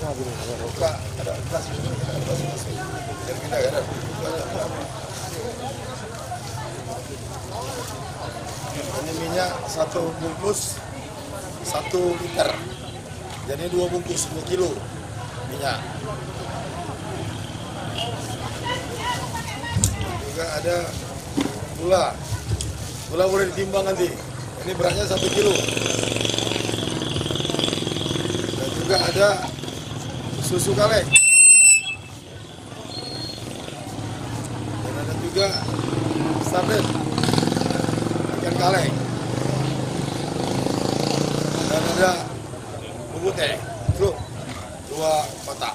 Buka, ada kelas ini, ada kelas masuk. Jadi kita ada. Ini minyak 1 bungkus 1 liter. Jadi 2 bungkus 2 kilo minyak. Juga ada gula. Gula boleh ditimbang nanti. Ini beratnya 1 kilo. Dan juga ada susu kaleng. Dan ada juga sarden ikan kaleng. Dan ada bubuk teh, 2 kotak.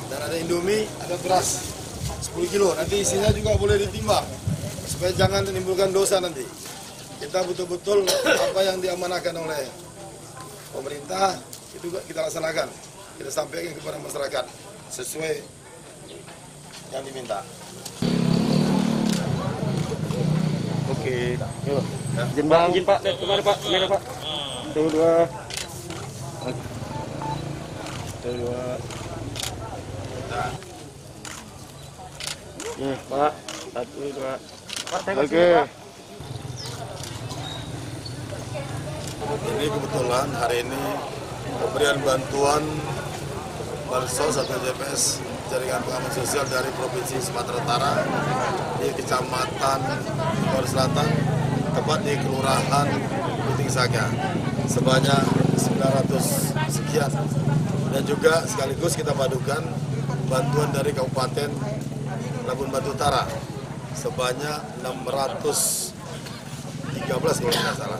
Dan ada indomie, ada beras 10 kilo. Nanti isinya juga boleh ditimbang supaya jangan menimbulkan dosa nanti. Kita betul-betul apa yang diamanahkan oleh pemerintah itu kita laksanakan. Kita sampaikan kepada masyarakat sesuai yang diminta. Oke, yuk. Izin bang, izin pak, lihat kemana pak, kamera pak. 1, 2. 1, 2. Nih pak, 1, 2. Pak, tengok sini pak. Ini kebetulan hari ini pemberian bantuan bansos atau JPS Jaringan Pengaman Sosial dari Provinsi Sumatera Utara di Kecamatan Timur Selatan, tepat di Kelurahan Puting Saga, sebanyak 900 sekian. Dan juga sekaligus kita padukan bantuan dari Kabupaten Labuan Batu Utara sebanyak 613 kalau tidak salah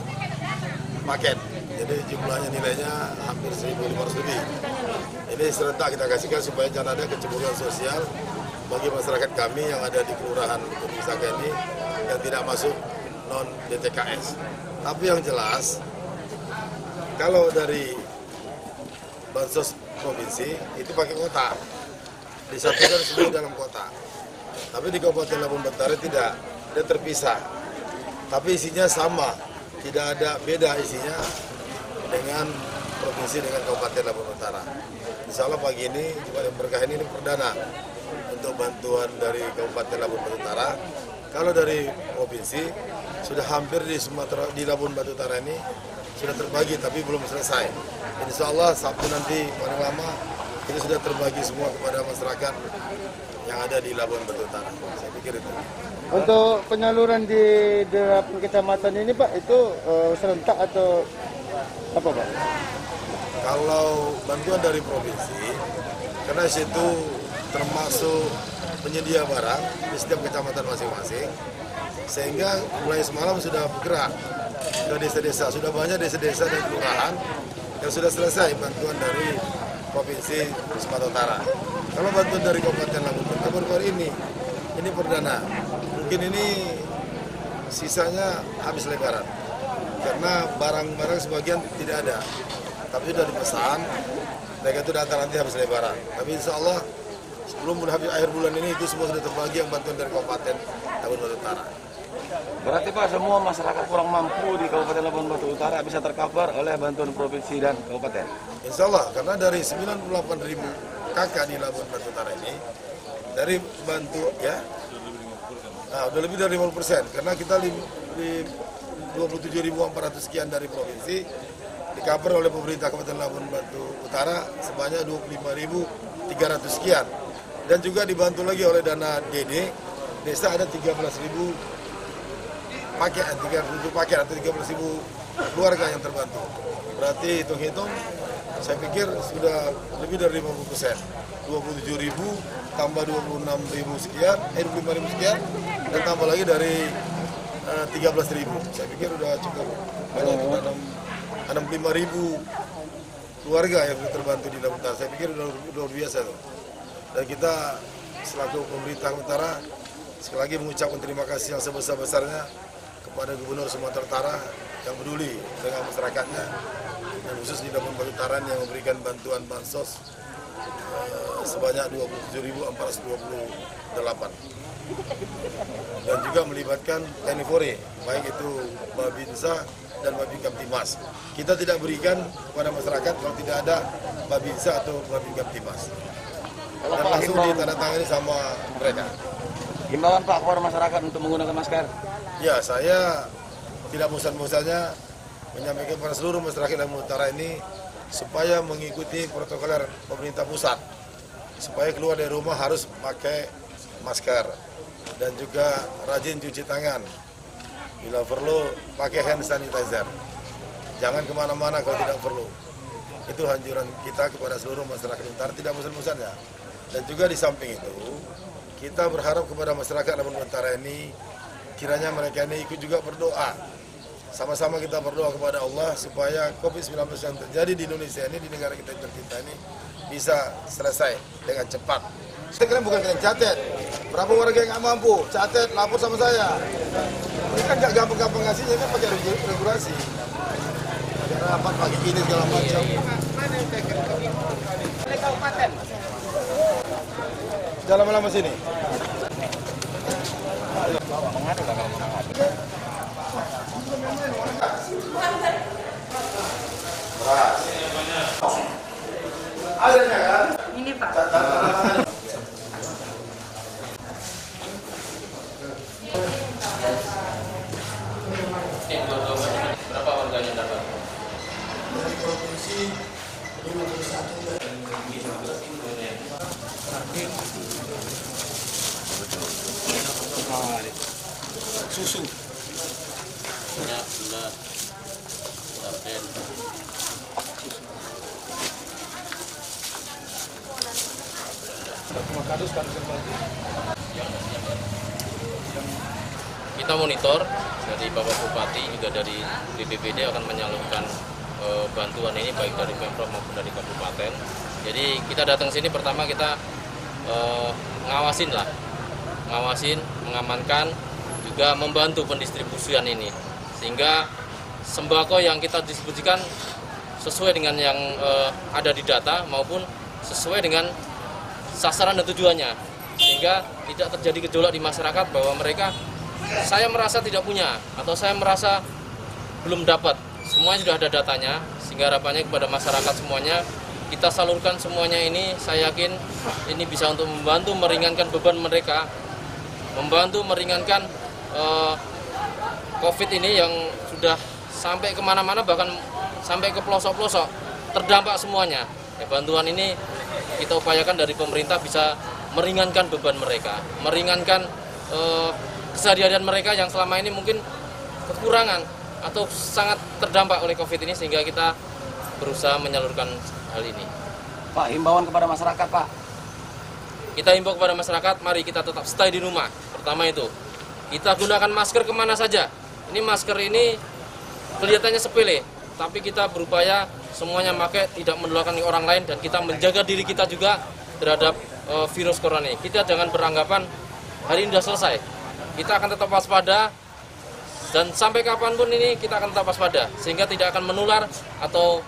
paket. Jadi jumlahnya nilainya hampir 1.500 lebih. Ini serentak kita kasihkan supaya jangan ada kecemburuan sosial bagi masyarakat kami yang ada di Kelurahan Puting Saga ini yang tidak masuk non DTKS. Tapi yang jelas kalau dari bansos provinsi itu pakai kota, disatukan semua dalam kota. Tapi di Kabupaten Labuan Batu Utara tidak, dia terpisah. Tapi isinya sama, tidak ada beda isinya dengan provinsi dengan Kabupaten Labuan Batu Utara. Insya Allah pagi ini Jumat yang berkah ini perdana untuk bantuan dari Kabupaten Labuan Batu Utara. Kalau dari provinsi sudah hampir di Sumatera, di Labuan Batu Utara ini sudah terbagi tapi belum selesai. Insya Allah Sabtu nanti paling lama itu sudah terbagi semua kepada masyarakat yang ada di Labuan Batu Utara. Saya pikir itu. Untuk penyaluran di 8 kecamatan ini Pak, itu serentak atau apa Pak? Kalau bantuan dari provinsi, karena situ termasuk penyedia barang di setiap kecamatan masing-masing, sehingga mulai semalam sudah bergerak ke desa-desa. Sudah banyak desa-desa dan kelurahan yang sudah selesai bantuan dari Provinsi Sumatera Utara. Kalau bantuan dari Kabupaten Labuan Batu baru-baru ini perdana. Mungkin ini sisanya habis lebaran, karena barang-barang sebagian tidak ada. Tapi sudah dipesan, mereka itu datang nanti habis lebaran. Tapi insya Allah sebelum habis akhir bulan ini itu semua sudah terbagi yang bantuan dari Kabupaten Labuan Batu Utara. Berarti Pak, semua masyarakat kurang mampu di Kabupaten Labuan Batu Utara bisa tercover oleh bantuan provinsi dan kabupaten? Insya Allah, karena dari 98.000 kakak di Labuan Batu Utara ini, dari bantu ya, udah lebih dari 50%, karena kita di 27.400 sekian dari provinsi, di-cover oleh pemerintah Kabupaten Labuan Batu Utara sebanyak 25.300 sekian. Dan juga dibantu lagi oleh dana DD, desa ada 13.000 paket, 3.000 paket atau 13.000 keluarga yang terbantu. Berarti hitung-hitung, saya pikir sudah lebih dari 50%. 27.000 tambah 26.000 sekian, 25.000 sekian, dan tambah lagi dari 13.000. Saya pikir sudah cukup banyak, 65.000 keluarga yang sudah terbantu di Labuan Utara. Saya pikir sudah luar biasa tuh. Dan kita selaku pemerintah utara sekali lagi mengucapkan terima kasih yang sebesar-besarnya kepada Gubernur Sumatera Utara yang peduli dengan masyarakatnya, dan khusus di Labuan Batu Utara yang memberikan bantuan bansos sebanyak 27.428, dan juga melibatkan TNI Polri, baik itu Babinsa dan Babin Kamtimas. Kita tidak berikan kepada masyarakat kalau tidak ada Babinsa atau Babin Kamtimas. Dan langsung ditandatangani sama mereka. Himbauan Pak kepada masyarakat untuk menggunakan masker. Ya, saya tidak bosan-bosannya menyampaikan kepada seluruh masyarakat Lampung Utara ini supaya mengikuti protokol pemerintah pusat. Supaya keluar dari rumah harus pakai masker dan juga rajin cuci tangan. Bila perlu pakai hand sanitizer. Jangan kemana-mana kalau tidak perlu. Itu anjuran kita kepada seluruh masyarakat Utara, tidak bosan-bosannya. Dan juga di samping itu, kita berharap kepada masyarakat Lampung Utara ini, kiranya mereka ini ikut juga berdoa. Sama-sama kita berdoa kepada Allah supaya COVID-19 yang terjadi di Indonesia ini, di negara kita tercinta ini, bisa selesai dengan cepat. Saya kira bukan kalian catat. Berapa warga yang nggak mampu, catat, lapor sama saya. Ini kan nggak gampang-gampang ngasihnya, kan pakai regulasi. Ada rapat pakai ini segala macam. Jalan lama sini. Adanya kan? Ini Pak. Berapa warganya dapat? Dari provinsi 51. Susu. Minyak, gula, sarden. Kita monitor dari Bapak Bupati juga dari BPBD akan menyalurkan bantuan ini baik dari Pemprov maupun dari kabupaten. Jadi kita datang sini pertama kita ngawasin, mengamankan, juga membantu pendistribusian ini sehingga sembako yang kita distribusikan sesuai dengan yang ada di data maupun sesuai dengan sasaran dan tujuannya, sehingga tidak terjadi gejolak di masyarakat bahwa mereka saya merasa tidak punya atau saya merasa belum dapat. Semuanya sudah ada datanya, sehingga harapannya kepada masyarakat semuanya kita salurkan semuanya ini. Saya yakin ini bisa untuk membantu meringankan beban mereka, membantu meringankan COVID ini yang sudah sampai kemana-mana, bahkan sampai ke pelosok-pelosok, terdampak semuanya. Ya, bantuan ini kita upayakan dari pemerintah bisa meringankan beban mereka, meringankan keseharian mereka yang selama ini mungkin kekurangan atau sangat terdampak oleh COVID ini, sehingga kita berusaha menyalurkan hal ini. Pak, himbauan kepada masyarakat, Pak. Kita himbau kepada masyarakat, mari kita tetap stay di rumah. Pertama itu, kita gunakan masker kemana saja. Ini masker ini kelihatannya sepele, tapi kita berupaya semuanya pakai, tidak menularkan ke orang lain, dan kita menjaga diri kita juga terhadap virus corona ini. Kita jangan beranggapan hari ini sudah selesai. Kita akan tetap waspada, dan sampai kapanpun ini kita akan tetap waspada, sehingga tidak akan menular atau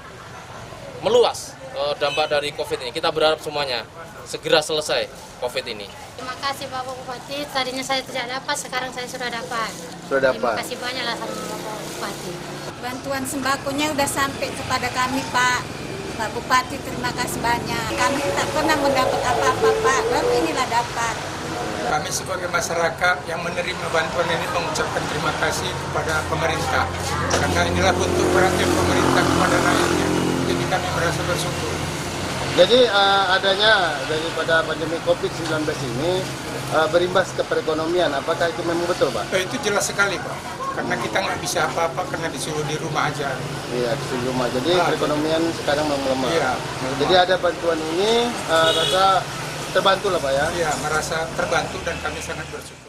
meluas dampak dari COVID ini. Kita berharap semuanya segera selesai COVID ini. Terima kasih Bapak Bupati. Tadinya saya tidak dapat, sekarang saya sudah dapat. Sudah Terima dapat. kasih banyak sama Bapak Bupati. Bantuan sembakonya udah sampai kepada kami, Pak. Pak Bupati, terima kasih banyak. Kami tak pernah mendapat apa-apa, Pak. Baru inilah dapat. Kami sebagai masyarakat yang menerima bantuan ini mengucapkan terima kasih kepada pemerintah. Karena inilah bentuk perhatian pemerintah kepada rakyatnya. Jadi kami merasa bersyukur. Jadi adanya daripada pandemi COVID-19 ini berimbas ke perekonomian. Apakah itu memang betul, Pak? Itu jelas sekali, Pak. Karena kita nggak bisa apa-apa karena disuruh di rumah aja. Iya, di rumah. Jadi perekonomian sekarang melemah. Iya, Jadi ada bantuan ini, rasa terbantu lah, Pak ya. Iya, merasa terbantu dan kami sangat bersyukur.